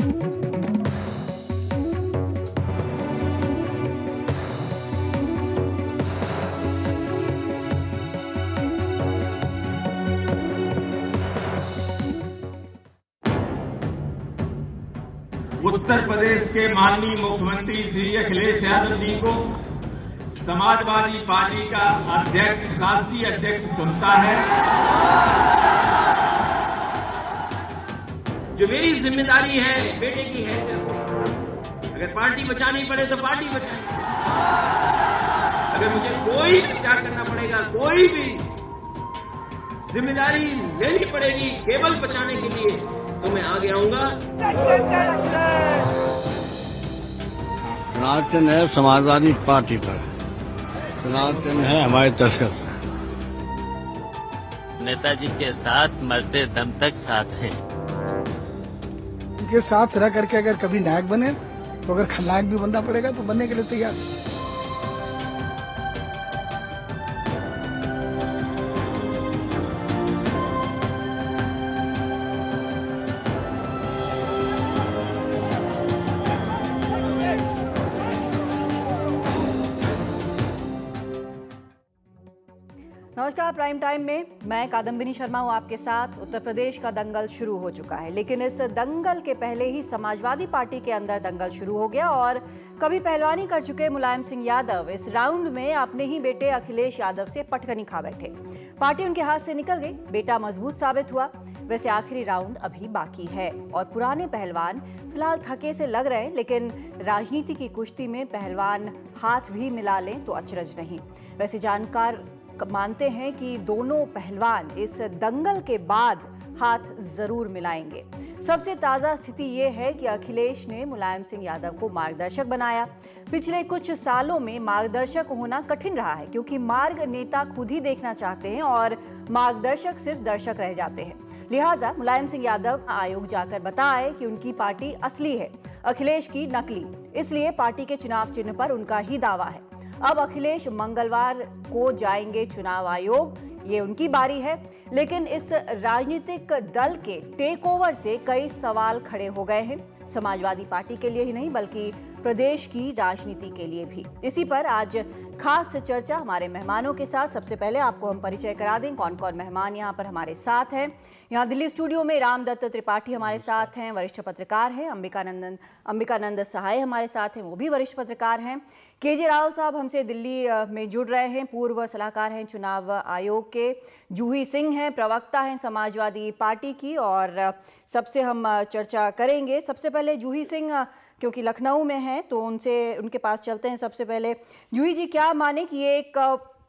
उत्तर प्रदेश के माननीय मुख्यमंत्री श्री अखिलेश यादव जी को समाजवादी पार्टी का अध्यक्ष, राष्ट्रीय अध्यक्ष चुनता है। जो मेरी जिम्मेदारी है बेटे की हैसियत से, अगर पार्टी बचानी पड़े तो पार्टी बचाए, अगर मुझे कोई भी त्याग करना पड़ेगा, कोई भी जिम्मेदारी लेनी पड़ेगी केवल बचाने के लिए, तो मैं आगे आऊंगा। चुनाव चिन्ह है समाजवादी पार्टी पर, चुनाव चिन्ह है हमारे दस्तखत। नेताजी के साथ मरते दम तक साथ हैं। उनके साथ रह करके अगर कभी नायक बने तो अगर खलनायक भी बनना पड़ेगा तो बनने के लिए तैयार है। नमस्कार, प्राइम टाइम में मैं कादम्बिनी शर्मा हूं आपके साथ। उत्तर प्रदेश का दंगल शुरू हो चुका है, लेकिन इस दंगल के पहले ही समाजवादी पार्टी के अंदर दंगल शुरू हो गया और कभी पहलवानी कर चुके मुलायम सिंह यादव इस राउंड में अपने ही बेटे अखिलेश यादव से पटकनी खा बैठे। पार्टी उनके हाथ से निकल गई, बेटा मजबूत साबित हुआ। वैसे आखिरी राउंड अभी बाकी है और पुराने पहलवान फिलहाल थके से लग रहे हैं, लेकिन राजनीति की कुश्ती में पहलवान हाथ भी मिला लें तो अचरज नहीं। वैसे जानकार मानते हैं कि दोनों पहलवान इस दंगल के बाद हाथ जरूर मिलाएंगे। सबसे ताजा स्थिति ये है कि अखिलेश ने मुलायम सिंह यादव को मार्गदर्शक बनाया। पिछले कुछ सालों में मार्गदर्शक होना कठिन रहा है, क्योंकि मार्ग नेता खुद ही देखना चाहते हैं और मार्गदर्शक सिर्फ दर्शक रह जाते हैं। लिहाजा मुलायम सिंह यादव आयोग जाकर बताए कि उनकी पार्टी असली है, अखिलेश की नकली। इसलिए पार्टी के चुनाव चिन्ह पर उनका ही दावा है। अब अखिलेश मंगलवार को जाएंगे चुनाव आयोग, ये उनकी बारी है। लेकिन इस राजनीतिक दल के टेक ओवर से कई सवाल खड़े हो गए हैं, समाजवादी पार्टी के लिए ही नहीं बल्कि प्रदेश की राजनीति के लिए भी। इसी पर आज खास चर्चा हमारे मेहमानों के साथ। सबसे पहले आपको हम परिचय करा दें कौन कौन मेहमान यहाँ पर हमारे साथ हैं। यहाँ दिल्ली स्टूडियो में रामदत्त त्रिपाठी हमारे साथ हैं, वरिष्ठ पत्रकार हैं। अंबिकानंद सहाय हमारे साथ हैं, वो भी वरिष्ठ पत्रकार हैं। केजे राव साहब हमसे दिल्ली में जुड़ रहे हैं, पूर्व सलाहकार हैं चुनाव आयोग के। जूही सिंह हैं, प्रवक्ता हैं समाजवादी पार्टी की, और सबसे हम चर्चा करेंगे। सबसे पहले जूही सिंह, क्योंकि लखनऊ में हैं तो उनके पास चलते हैं। सबसे पहले जूही जी, क्या माने कि ये एक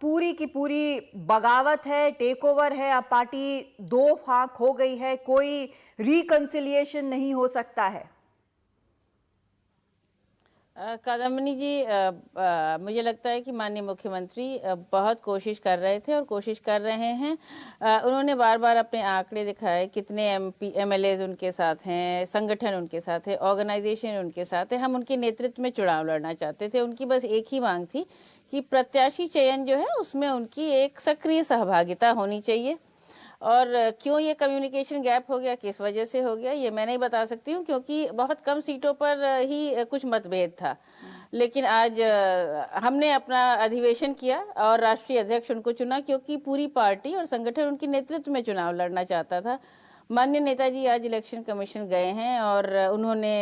पूरी की पूरी बगावत है, टेक ओवर है, अब पार्टी दो फांक हो गई है, कोई रिकंसिलिएशन नहीं हो सकता है? कादम्बिनी जी, मुझे लगता है कि माननीय मुख्यमंत्री बहुत कोशिश कर रहे थे और कोशिश कर रहे हैं। उन्होंने बार बार अपने आंकड़े दिखाए, कितने एमएलएज उनके साथ हैं, संगठन उनके साथ है, ऑर्गेनाइजेशन उनके साथ है। हम उनके नेतृत्व में चुनाव लड़ना चाहते थे। उनकी बस एक ही मांग थी कि प्रत्याशी चयन जो है उसमें उनकी एक सक्रिय सहभागिता होनी चाहिए। और क्यों ये कम्युनिकेशन गैप हो गया, किस वजह से हो गया, ये मैं नहीं बता सकती हूँ, क्योंकि बहुत कम सीटों पर ही कुछ मतभेद था। लेकिन आज हमने अपना अधिवेशन किया और राष्ट्रीय अध्यक्ष उनको चुना, क्योंकि पूरी पार्टी और संगठन उनके नेतृत्व में चुनाव लड़ना चाहता था। माननीय नेताजी आज इलेक्शन कमीशन गए हैं और उन्होंने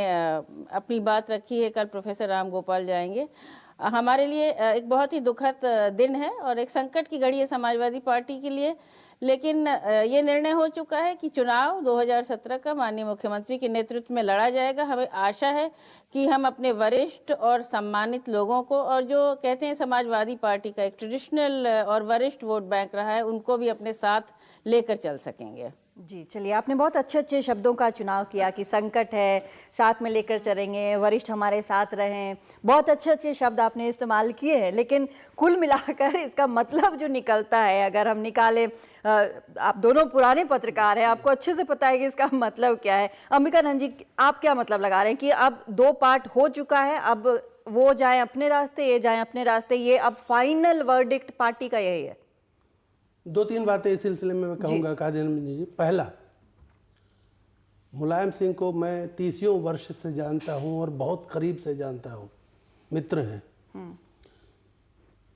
अपनी बात रखी है। कल प्रोफेसर राम गोपाल जाएंगे। हमारे लिए एक बहुत ही दुखद दिन है और एक संकट की घड़ी है समाजवादी पार्टी के लिए। लेकिन ये निर्णय हो चुका है कि चुनाव 2017 का माननीय मुख्यमंत्री के नेतृत्व में लड़ा जाएगा। हमें आशा है कि हम अपने वरिष्ठ और सम्मानित लोगों को, और जो कहते हैं समाजवादी पार्टी का एक ट्रेडिशनल और वरिष्ठ वोट बैंक रहा है, उनको भी अपने साथ लेकर चल सकेंगे। जी, चलिए, आपने बहुत अच्छे अच्छे शब्दों का चुनाव किया कि संकट है, साथ में लेकर चलेंगे, वरिष्ठ हमारे साथ रहें। बहुत अच्छे अच्छे शब्द आपने इस्तेमाल किए हैं, लेकिन कुल मिलाकर इसका मतलब जो निकलता है, अगर हम निकालें, आप दोनों पुराने पत्रकार हैं, आपको अच्छे से पता है कि इसका मतलब क्या है। अंबिकानंद जी, आप क्या मतलब लगा रहे हैं कि अब दो पार्ट हो चुका है, अब वो जाए अपने रास्ते, ये जाए अपने रास्ते, ये अब फाइनल वर्डिक्ट पार्टी का यही है? दो तीन बातें इस सिलसिले में मैं कहूँगा कादम्बिनी जी। पहला, मुलायम सिंह को मैं 30 वर्ष से जानता हूं और बहुत करीब से जानता हूं, मित्र हैं।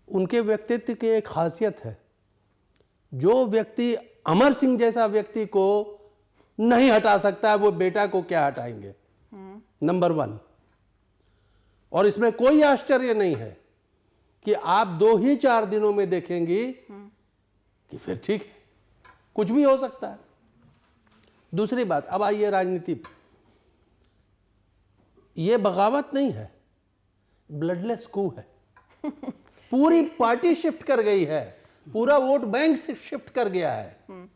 उनके व्यक्तित्व की एक खासियत है, जो व्यक्ति अमर सिंह जैसा व्यक्ति को नहीं हटा सकता है, वो बेटा को क्या हटाएंगे, नंबर 1। और इसमें कोई आश्चर्य नहीं है कि आप 2 ही 4 दिनों में देखेंगी कि फिर ठीक है, कुछ भी हो सकता है। दूसरी बात, अब आइए राजनीति। ये बगावत नहीं है, ब्लडलेस कू है। पूरी पार्टी शिफ्ट कर गई है, पूरा वोट बैंक से शिफ्ट कर गया है।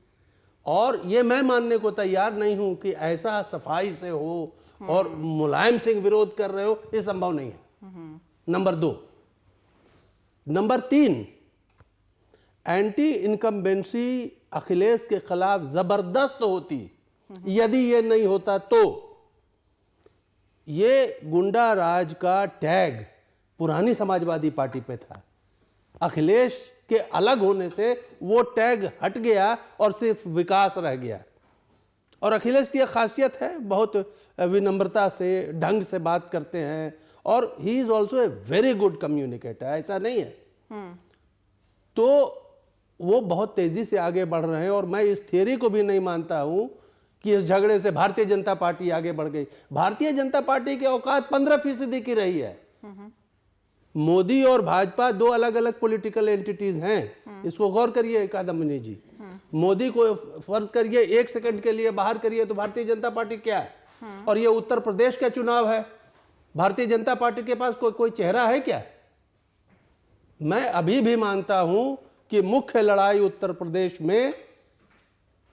और ये मैं मानने को तैयार नहीं हूं कि ऐसा सफाई से हो और मुलायम सिंह विरोध कर रहे हो, ये संभव नहीं है। Number 2। Number 3, anti incumbency Akhilesh के खिलाफ जबरदस्त होती। यदि ये नहीं होता तो ये गुंडा राज का टैग पुरानी समाजवादी पार्टी पे था। अखिलेश के अलग होने से वो टैग हट गया और सिर्फ विकास रह गया। और अखिलेश की एक खासियत है, बहुत विनम्रता से, ढंग से बात करते हैं, और he is also a very good communicator, ऐसा नहीं है। तो वो बहुत तेजी से आगे बढ़ रहे हैं। और मैं इस थियरी को भी नहीं मानता हूं कि इस झगड़े से भारतीय जनता पार्टी आगे बढ़ गई। भारतीय जनता पार्टी की औकात 15% की रही है। मोदी और भाजपा 2 अलग अलग पॉलिटिकल एंटिटीज हैं, इसको गौर करिए कादम्बिनी जी। मोदी को फर्ज करिए 1 सेकंड के लिए बाहर करिए तो भारतीय जनता पार्टी क्या है? और ये उत्तर प्रदेश का चुनाव है, भारतीय जनता पार्टी के पास कोई चेहरा है क्या? मैं अभी भी मानता हूं कि मुख्य लड़ाई उत्तर प्रदेश में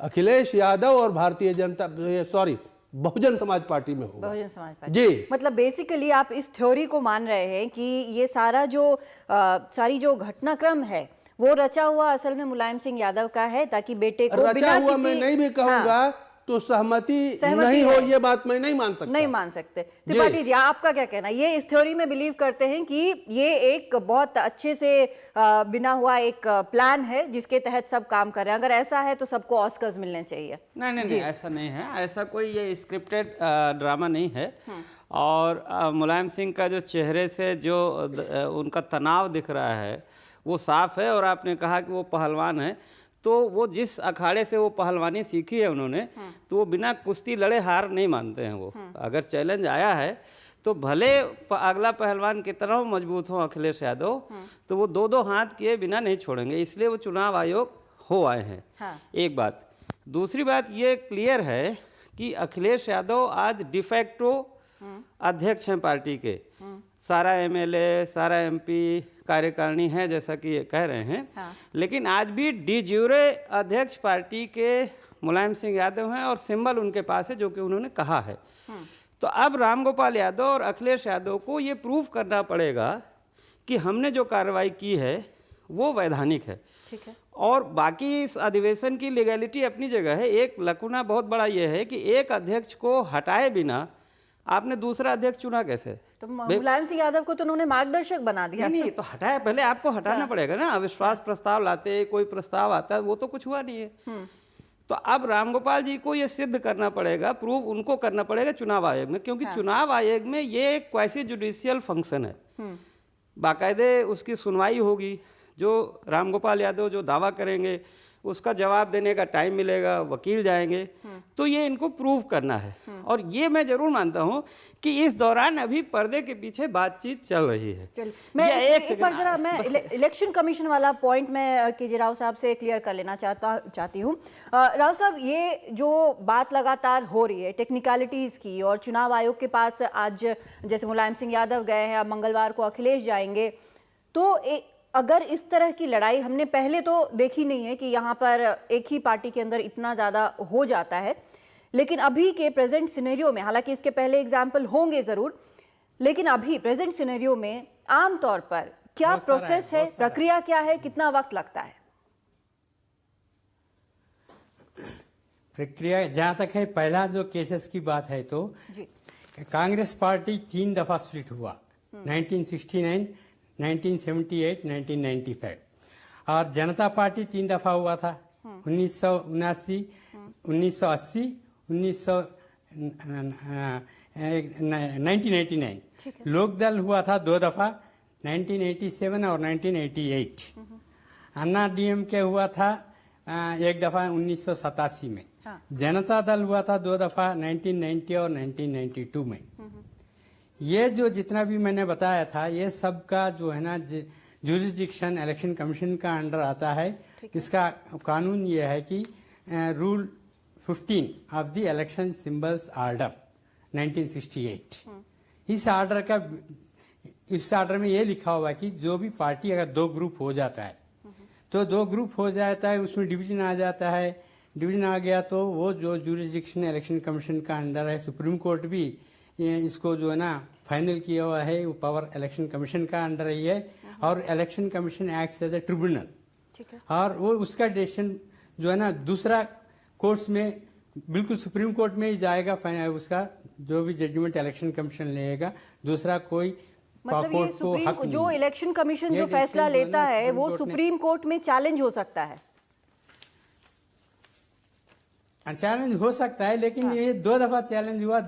अखिलेश यादव और भारतीय जनता बहुजन समाज पार्टी में होगा। बहुजन समाज पार्टी जी। मतलब बेसिकली आप इस थ्योरी को मान रहे हैं कि ये सारी जो घटनाक्रम है वो रचा हुआ असल में मुलायम सिंह यादव का है, ताकि बेटे को रचा बिना हुआ किसी मैं नहीं भी कहूंगा। हाँ, तो सहमति नहीं हो, ये बात मैं नहीं मान सकता। नहीं मान सकते। त्रिपाठी जी, आपका क्या कहना है? ये इस थ्योरी में बिलीव करते हैं कि ये एक बहुत अच्छे से बिना हुआ एक प्लान है जिसके तहत सब काम कर रहे हैं। अगर ऐसा है तो सबको ऑस्कर्स मिलने चाहिए। नहीं, ऐसा नहीं है। ऐसा कोई ये स्क्रिप्टेड ड्रामा नहीं है। और मुलायम सिंह का जो चेहरे से जो उनका तनाव दिख रहा है वो साफ है। और आपने कहा कि वो पहलवान है, तो वो जिस अखाड़े से वो पहलवानी सीखी है उन्होंने, तो वो बिना कुश्ती लड़े हार नहीं मानते हैं। वो अगर चैलेंज आया है तो भले अगला पहलवान कितना मजबूत हो अखिलेश यादव, तो वो 2-2 हाथ किए बिना नहीं छोड़ेंगे। इसलिए वो चुनाव आयोग हो आए हैं। एक बात। दूसरी बात ये क्लियर है कि अखिलेश यादव आज डिफैक्टो अध्यक्ष हैं पार्टी के। सारा एमएलए, सारा एमपी, कार्यकारिणी है जैसा कि ये कह रहे हैं। लेकिन आज भी डी ज्यूरे अध्यक्ष पार्टी के मुलायम सिंह यादव हैं और सिंबल उनके पास है, जो कि उन्होंने कहा है। तो अब रामगोपाल यादव और अखिलेश यादव को ये प्रूव करना पड़ेगा कि हमने जो कार्रवाई की है वो वैधानिक है। ठीक है। और बाकी इस अधिवेशन की लीगैलिटी अपनी जगह है। एक लकुना बहुत बड़ा ये है कि एक अध्यक्ष को हटाए बिना आपने दूसरा अध्यक्ष चुना कैसे? तो मुलायम सिंह यादव को तो उन्होंने मार्गदर्शक बना दिया। नहीं, तो हटाया, पहले आपको हटाना पड़ेगा ना। अविश्वास प्रस्ताव लाते, कोई प्रस्ताव आता है, वो तो कुछ हुआ नहीं है। तो अब रामगोपाल जी को ये सिद्ध करना पड़ेगा, प्रूव उनको करना पड़ेगा चुनाव आयोग में, क्योंकि चुनाव आयोग में ये एक क्वासी जुडिशियल फंक्शन है। बाकायदे उसकी सुनवाई होगी। जो रामगोपाल यादव जो दावा करेंगे उसका जवाब देने का टाइम मिलेगा, वकील जाएंगे। तो ये इनको प्रूव करना है। और ये मैं जरूर मानता हूं कि इस दौरान अभी पर्दे के पीछे बातचीत चल रही है। मैं एक बार जरा मैं इलेक्शन कमीशन वाला पॉइंट में केजे राव साहब से क्लियर कर लेना चाहती हूँ। राव साहब, ये जो बात लगातार हो रही है टेक्निकलिटीज की, और चुनाव आयोग के पास आज जैसे मुलायम सिंह यादव गए हैं, अब मंगलवार को अखिलेश जाएंगे, तो अगर इस तरह की लड़ाई हमने पहले तो देखी नहीं है कि यहाँ पर एक ही पार्टी के अंदर इतना ज़्यादा हो जाता है, लेकिन अभी के प्रेजेंट सिनेरियो में, हालांकि इसके पहले एग्जाम्पल होंगे ज़रूर, लेकिन अभी प्रेजेंट सिनेरियो में आमतौर पर क्या प्रोसेस है, प्रक्रिया क्या है, कितना वक्त लगता है? प्रक्रिया जहाँ तक है, पहला जो केसेस की बात है तो कांग्रेस पार्टी 3 दफा स्प्लिट हुआ, 1969, 1978, 1995। और जनता पार्टी 3 दफा हुआ था, 1979, 1980, 1989। लोकदल हुआ था 2 दफा, 1987 और 1988। अन्ना डीएमके हुआ था 1 दफा 1987 में। जनता दल हुआ था 2 दफा 1990 और 1992 में। ये जो जितना भी मैंने बताया था, ये सब का जो है ना जुरिस्डिक्शन इलेक्शन कमीशन का अंडर आता है। इसका कानून ये है कि rule 15 of the election symbols order 1968। इस आर्डर में ये लिखा हुआ है कि जो भी पार्टी अगर 2 ग्रुप हो जाता है तो 2 ग्रुप हो जाता है, उसमें डिवीजन आ जाता है। डिवीजन आ गया तो वो जो जुरिस्डिक्शन इलेक्शन कमीशन का अंडर है, सुप्रीम कोर्ट भी इसको जो है ना फाइनल किया हुआ है, वो पावर इलेक्शन कमीशन का अंडर ही है। और election commission acts as a tribunal, और वो उसका डिसीजन जो है ना दूसरा कोर्ट्स में, बिल्कुल सुप्रीम कोर्ट में ही जाएगा। उसका जो भी जजमेंट इलेक्शन कमीशन लेगा, दूसरा कोई मतलब ये सुप्रीम जो इलेक्शन कमीशन जो फैसला लेता है वो सुप्रीम कोर्ट में चैलेंज हो सकता है। चैलेंज हो सकता है, लेकिन ये 2 दफा चैलेंज हुआ।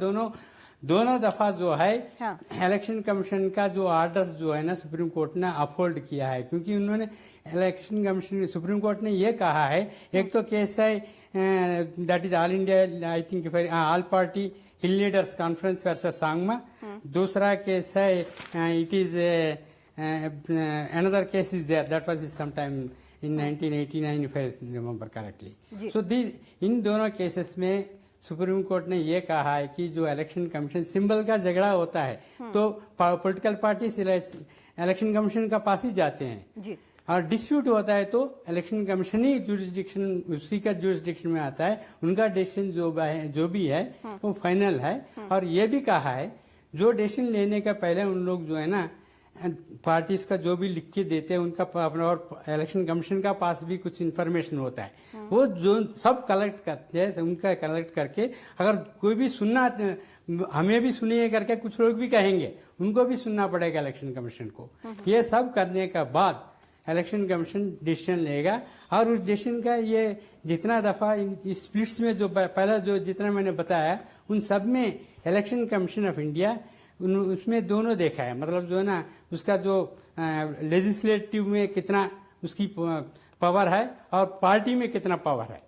दोनों दफा जो है इलेक्शन कमीशन का जो आर्डर जो है ना सुप्रीम कोर्ट ने अपहोल्ड किया है, क्योंकि उन्होंने इलेक्शन कमीशन सुप्रीम कोर्ट ने ये कहा है, एक तो केस है that is all India I think all party hill leaders conference versus Sangma. दूसरा केस है it is another case is there that was sometime in 1989 if I remember correctly. So इन दोनों केसेस में सुप्रीम कोर्ट ने ये कहा है कि जो इलेक्शन कमीशन सिंबल का झगड़ा होता है तो पॉलिटिकल पार्टी इलेक्शन कमीशन का पास ही जाते हैं, और डिस्प्यूट होता है तो इलेक्शन कमीशन ही जुरिस्डिक्शन, उसी का जुरिस्डिक्शन में आता है। उनका डिसीजन जो भी है वो फाइनल है। और ये भी कहा है जो डिसीजन लेने का पहले उन लोग जो है ना पार्टीज का जो भी लिख के देते हैं उनका, और इलेक्शन कमीशन का पास भी कुछ इन्फॉर्मेशन होता है, वो जो सब कलेक्ट करते हैं, उनका कलेक्ट करके अगर कोई भी सुनना, हमें भी सुनिए करके कुछ लोग भी कहेंगे, उनको भी सुनना पड़ेगा इलेक्शन कमीशन को। ये सब करने का बाद इलेक्शन कमीशन डिसीजन लेगा, और उस डिसीजन का ये जितना दफा इस स्प्लिट्स में जो पहला जो जितना मैंने बताया उन सब में इलेक्शन कमीशन ऑफ इंडिया उसमें दोनों देखा है, मतलब जो है ना उसका जो लेजिस्लेटिव में कितना उसकी पावर है और पार्टी में कितना पावर है,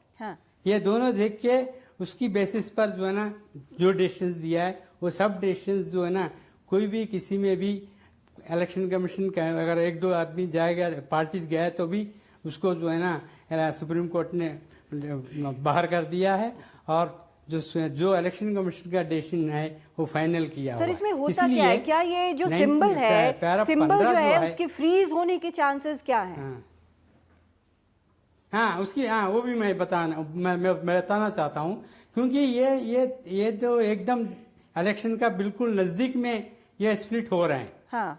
ये दोनों देख के उसकी बेसिस पर जो है ना जो डिसीजंस दिया है वो सब डिसीजंस जो है ना कोई भी किसी में भी इलेक्शन कमीशन का अगर 1-2 आदमी जाएगा, पार्टीज गया तो भी उसको जो है ना सुप्रीम कोर्ट ने बाहर कर दिया है, और जो इलेक्शन कमीशन का डिसीजन है वो फाइनल किया। सर इसमें होता क्या है, क्या ये जो सिंबल है, सिंबल जो है उसके फ्रीज होने के चांसेस क्या हैं? उसकी वो भी मैं बताना चाहता हूँ, क्योंकि ये तो एकदम इलेक्शन का बिल्कुल नजदीक में ये स्प्लिट हो रहे हैं।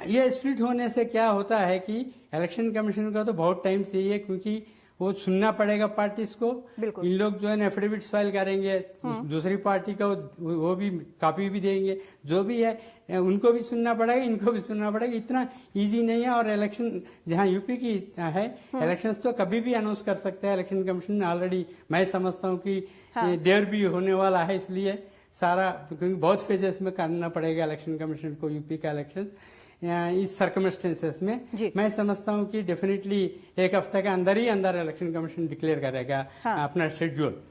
ये स्प्लिट होने से क्या होता है कि इलेक्शन कमीशन का तो बहुत टाइम चाहिए, क्योंकि वो सुनना पड़ेगा पार्टीज को। इन लोग जो है ना एफिडेविट्स फाइल करेंगे, दूसरी पार्टी को वो भी कॉपी भी देंगे, जो भी है उनको भी सुनना पड़ेगा, इनको भी सुनना पड़ेगा। इतना इजी नहीं है। और इलेक्शन जहाँ यूपी की है, इलेक्शंस तो कभी भी अनाउंस कर सकते हैं इलेक्शन कमीशन ऑलरेडी। मैं समझता हूँ कि देर भी होने वाला है, इसलिए सारा, क्योंकि बहुत फेजेस में करना पड़ेगा इलेक्शन कमीशन को यूपी का इलेक्शन। इस सर्कमस्टेंसेस में मैं समझता हूं कि डेफिनेटली 1 हफ्ते के अंदर ही इलेक्शन कमीशन डिक्लेयर करेगा अपना शेड्यूल।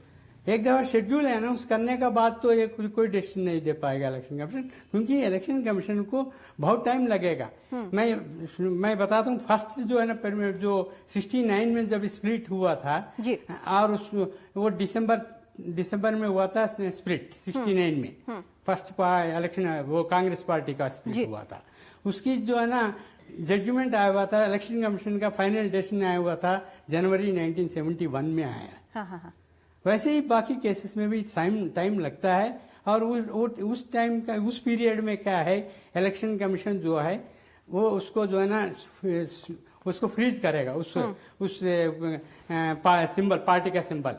एक दफा शेड्यूल अनाउंस करने का बाद तो ये कोई डिसीजन नहीं दे पाएगा इलेक्शन कमीशन, क्योंकि इलेक्शन कमीशन को बहुत टाइम लगेगा। मैं बताता हूँ, फर्स्ट जो है ना जो 69 में जब स्प्लिट हुआ था, और वो दिसंबर में हुआ था स्प्लिट 69 में, फर्स्ट इलेक्शन वो कांग्रेस पार्टी का स्प्लिट हुआ था। उसकी जो है ना जजमेंट आया हुआ था, इलेक्शन कमीशन का फाइनल डिसीजन आया हुआ था जनवरी 1971 में आया। वैसे ही बाकी केसेस में भी टाइम लगता है। और उस टाइम का, उस पीरियड में क्या है, इलेक्शन कमीशन जो है वो उसको जो है ना उसको फ्रीज करेगा, उस सिंबल, पार्टी का सिंबल